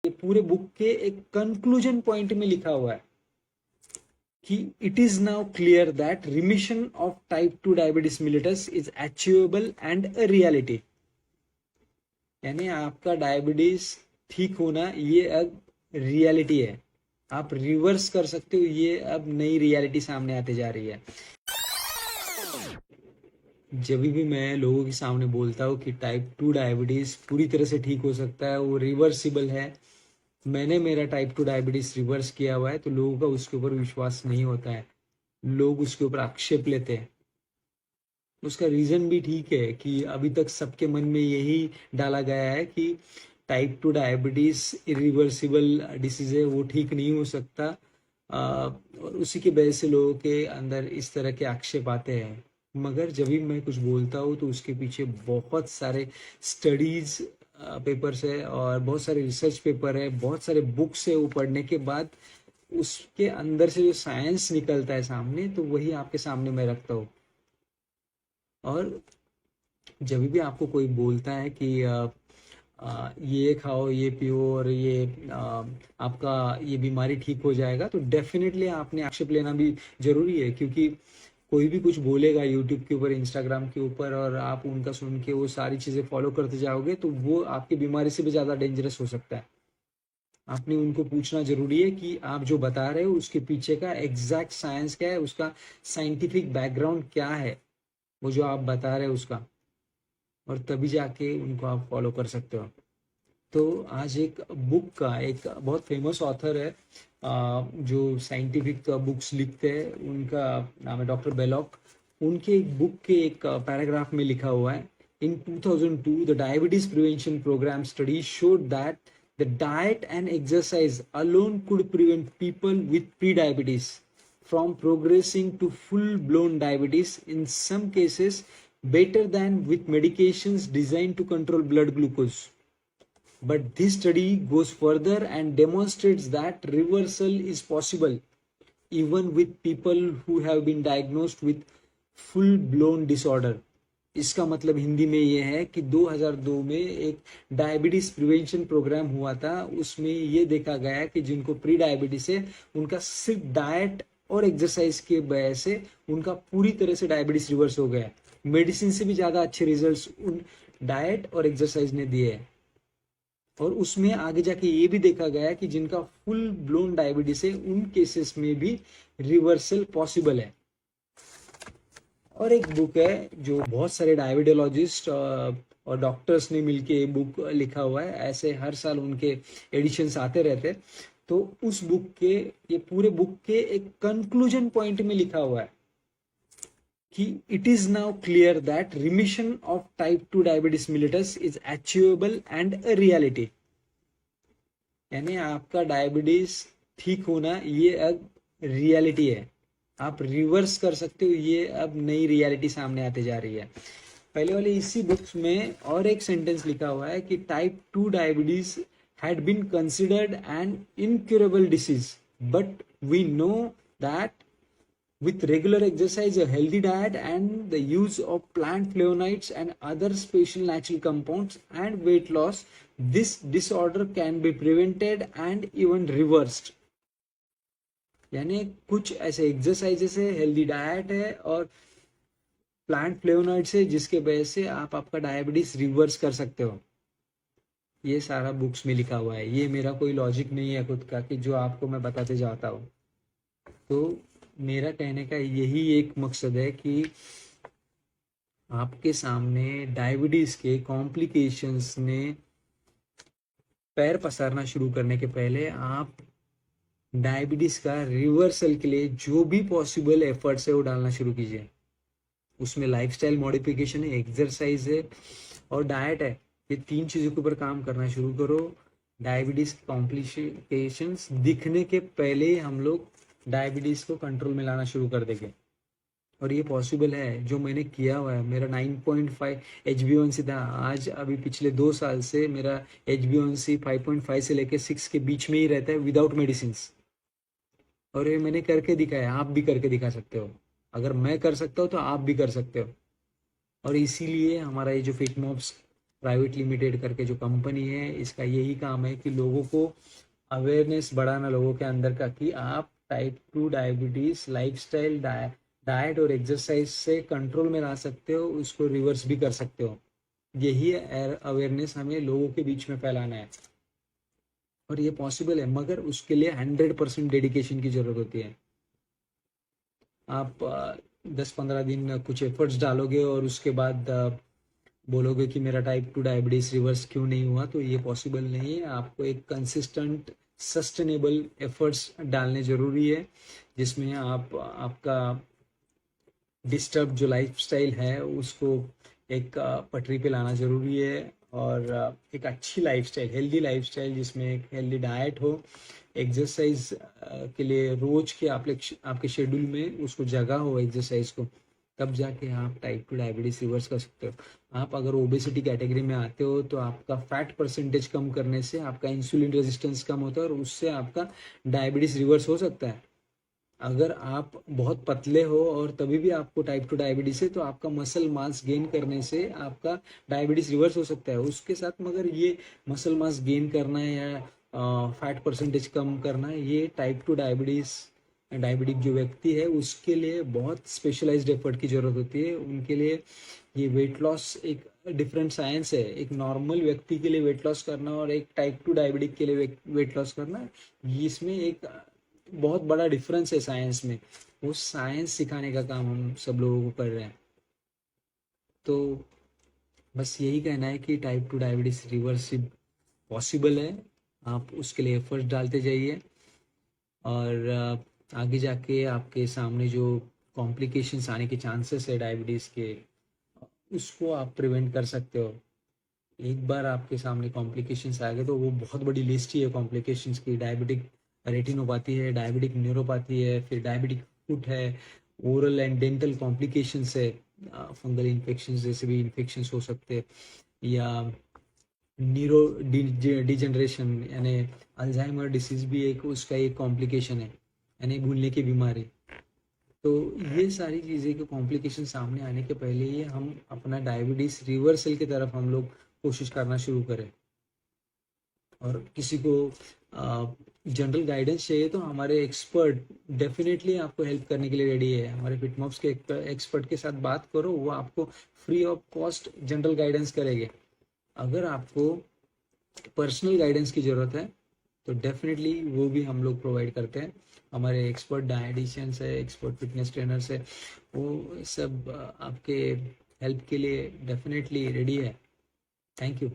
ये पूरे बुक के एक कंक्लूजन पॉइंट में लिखा हुआ है कि it is now clear that remission of type 2 diabetes मिलिटस is achievable and a reality. यानी आपका डायबिटीज ठीक होना ये अब रियलिटी है, आप रिवर्स कर सकते हो, ये अब नई रियलिटी सामने आते जा रही है। जब भी मैं लोगों के सामने बोलता हूँ कि टाइप 2 डायबिटीज पूरी तरह से ठीक हो सकता है, वो रिवर्सिबल है, मैंने मेरा टाइप 2 डायबिटीज रिवर्स किया हुआ है, तो लोगों का उसके ऊपर विश्वास नहीं होता है, लोग उसके ऊपर आक्षेप लेते हैं। उसका रीजन भी ठीक है कि अभी तक सबके मन में यही डाला गया है कि टाइप 2 डायबिटीज इरिवर्सिबल डिसीज है, वो ठीक नहीं हो सकता। और उसी की वजह से लोगों के अंदर इस तरह के आक्षेप आते हैं। मगर जब भी मैं कुछ बोलता हूँ तो उसके पीछे बहुत सारे स्टडीज पेपर्स है और बहुत सारे रिसर्च पेपर है, बहुत सारे बुक्स है, वो पढ़ने के बाद उसके अंदर से जो साइंस निकलता है सामने, तो वही आपके सामने मैं रखता हूँ। और जब भी आपको कोई बोलता है कि ये खाओ, ये पियो और ये आपका ये बीमारी ठीक हो जाएगा, तो डेफिनेटली आपने आक्षेप लेना भी जरूरी है, क्योंकि कोई भी कुछ बोलेगा यूट्यूब के ऊपर, इंस्टाग्राम के ऊपर, और आप उनका सुन के वो सारी चीज़ें फॉलो करते जाओगे, तो वो आपकी बीमारी से भी ज़्यादा डेंजरस हो सकता है। आपने उनको पूछना जरूरी है कि आप जो बता रहे हो उसके पीछे का एग्जैक्ट साइंस क्या है, उसका साइंटिफिक बैकग्राउंड क्या है, वो जो आप बता रहे हो उसका, और तभी जाके उनको आप फॉलो कर सकते हो। तो आज एक बुक का एक बहुत फेमस ऑथर है, जो साइंटिफिक बुक्स लिखते हैं, उनका नाम है डॉक्टर बेलॉक। उनके एक बुक के एक पैराग्राफ में लिखा हुआ है, in 2002 the diabetes prevention program study showed that the diet and exercise alone could prevent people with pre diabetes from progressing to full blown diabetes, in some cases better than with medications designed to control blood glucose. But this study goes further and demonstrates that reversal is possible even with people who have been diagnosed with full blown disorder. इसका मतलब हिंदी में ये है कि 2002 में एक diabetes prevention programme हुआ था, उसमें ये देखा गया कि जिनको प्री डायबिटीज है, उनका सिर्फ डाइट और एक्सरसाइज के वजह से उनका पूरी तरह से डायबिटीज रिवर्स हो गया। मेडिसिन से भी ज्यादा अच्छे रिजल्ट्स उन डाइट और एक्सरसाइज ने दिए हैं। और उसमें आगे जाके ये भी देखा गया कि जिनका फुल ब्लोन डायबिटीज है, उन केसेस में भी रिवर्सल पॉसिबल है। और एक बुक है जो बहुत सारे डायबिटोलॉजिस्ट और डॉक्टर्स ने मिलके बुक लिखा हुआ है, ऐसे हर साल उनके एडिशंस आते रहते हैं। तो उस बुक के ये पूरे बुक के एक कंक्लूजन पॉइंट में लिखा हुआ है कि it is now clear that remission of type 2 diabetes मिलिटस is achievable and a reality. यानी आपका डायबिटीज ठीक होना ये अब रियलिटी है, आप रिवर्स कर सकते हो, ये अब नई रियलिटी सामने आते जा रही है। पहले वाले इसी बुक्स में और एक सेंटेंस लिखा हुआ है कि type 2 diabetes had been considered an incurable disease, but we know that with regular exercise, a healthy diet, and the use of plant flavonoids and other special natural compounds and weight loss, this disorder can be prevented and even reversed. यानी कुछ ऐसे exercises है, healthy diet है और plant flavonoids है, जिसके वजह से आप आपका डायबिटीज रिवर्स कर सकते हो। ये सारा बुक्स में लिखा हुआ है, ये मेरा कोई लॉजिक नहीं है खुद का कि जो आपको मैं बताते जाता हूँ। तो मेरा कहने का यही एक मकसद है कि आपके सामने डायबिटीज के कॉम्प्लिकेशंस ने पैर पसारना शुरू करने के पहले आप डायबिटीज का रिवर्सल के लिए जो भी पॉसिबल एफर्ट्स है वो डालना शुरू कीजिए। उसमें लाइफस्टाइल मॉडिफिकेशन है, एक्सरसाइज है और डाइट है, ये 3 चीज़ों के ऊपर काम करना शुरू करो। डायबिटीज कॉम्प्लिकेशंस दिखने के पहले ही हम लोग डायबिटीज को कंट्रोल में लाना शुरू कर देंगे, और ये पॉसिबल है। जो मैंने किया हुआ है, मेरा 9.5 HbA1c था, आज अभी पिछले 2 साल से मेरा HbA1c 5.5 से लेके 6 के बीच में ही रहता है विदाउट मेडिसिन। और ये मैंने करके दिखाया, आप भी करके दिखा सकते हो। अगर मैं कर सकता हूँ तो आप भी कर सकते हो। और इसीलिए हमारा ये जो फिट मॉब्स प्राइवेट लिमिटेड करके जो कंपनी है, इसका यही काम है कि लोगों को अवेयरनेस बढ़ाना लोगों के अंदर का, कि आप टाइप 2 डायबिटीज लाइफस्टाइल, डाइट और एक्सरसाइज से कंट्रोल में ला सकते हो, उसको रिवर्स भी कर सकते हो। यही अवेयरनेस हमें लोगों के बीच में फैलाना है, और ये पॉसिबल है, मगर उसके लिए 100% डेडिकेशन की जरूरत होती है। आप 10-15 दिन कुछ एफर्ट्स डालोगे और उसके बाद बोलोगे कि मेरा टाइप 2 डायबिटीज रिवर्स क्यों नहीं हुआ, तो ये पॉसिबल नहीं है। आपको एक कंसिस्टेंट सस्टेनेबल एफर्ट्स डालने जरूरी है, जिसमें आप आपका डिस्टर्ब जो लाइफस्टाइल है उसको एक पटरी पे लाना ज़रूरी है, और एक अच्छी लाइफस्टाइल, हेल्दी लाइफस्टाइल, जिसमें एक हेल्दी डाइट हो, एक्सरसाइज के लिए रोज के आपके शेड्यूल में उसको जगह हो एक्सरसाइज को, तब जाके आप टाइप 2 डायबिटीज रिवर्स कर सकते हो। आप अगर ओबेसिटी कैटेगरी में आते हो तो आपका फैट परसेंटेज कम करने से आपका इंसुलिन रेजिस्टेंस कम होता है, और उससे आपका डायबिटीज रिवर्स हो सकता है। अगर आप बहुत पतले हो और तभी भी आपको टाइप 2 डायबिटीज है, तो आपका मसल मास गेन करने से आपका डायबिटीज रिवर्स हो सकता है उसके साथ। मगर ये मसल मास गेन करना है या फैट परसेंटेज कम करना है, ये टाइप 2 डायबिटिक जो व्यक्ति है उसके लिए बहुत स्पेशलाइज्ड एफर्ट की जरूरत होती है। उनके लिए ये वेट लॉस एक डिफरेंट साइंस है। एक नॉर्मल व्यक्ति के लिए वेट लॉस करना और एक टाइप 2 डायबिटिक के लिए वेट लॉस करना, इसमें एक बहुत बड़ा डिफरेंस है साइंस में। वो साइंस सिखाने का काम हम सब लोगों को कर रहे हैं। तो बस यही कहना है कि टाइप 2 डायबिटीज रिवर्सिबल पॉसिबल है, आप उसके लिए एफर्ट्स डालते जाइए, और आगे जाके आपके सामने जो कॉम्प्लिकेशंस आने के चांसेस है डायबिटीज़ के, उसको आप प्रिवेंट कर सकते हो। एक बार आपके सामने कॉम्प्लिकेशंस आ गए तो वो बहुत बड़ी लिस्ट ही है कॉम्प्लिकेशंस की। डायबिटिक रेटिनोपैथी है, डायबिटिक न्यूरोपैथी है, फिर डायबिटिक फुट है, ओरल एंड डेंटल कॉम्प्लिकेशंस है, फंगल इन्फेक्शंस जैसे भी इन्फेक्शंस हो सकते हैं, या न्यूरो डिजेनरेशन यानी अल्जाइमर डिसीज भी एक उसका एक कॉम्प्लिकेशन है, यानी भूलने की बीमारी। तो ये सारी चीज़ें के कॉम्प्लिकेशन सामने आने के पहले ही हम अपना डायबिटीज रिवर्सल की तरफ हम लोग कोशिश करना शुरू करें। और किसी को जनरल गाइडेंस चाहिए तो हमारे एक्सपर्ट डेफिनेटली आपको हेल्प करने के लिए रेडी है। हमारे फिटमॉप्स के एक्सपर्ट के साथ बात करो, वो आपको free of cost general guidance करेंगे। अगर आपको पर्सनल गाइडेंस की ज़रूरत है तो डेफिनेटली वो भी हम लोग प्रोवाइड करते हैं। हमारे एक्सपर्ट डायटिशियंस है, एक्सपर्ट फिटनेस ट्रेनर्स है, वो सब आपके हेल्प के लिए डेफिनेटली रेडी है। Thank you.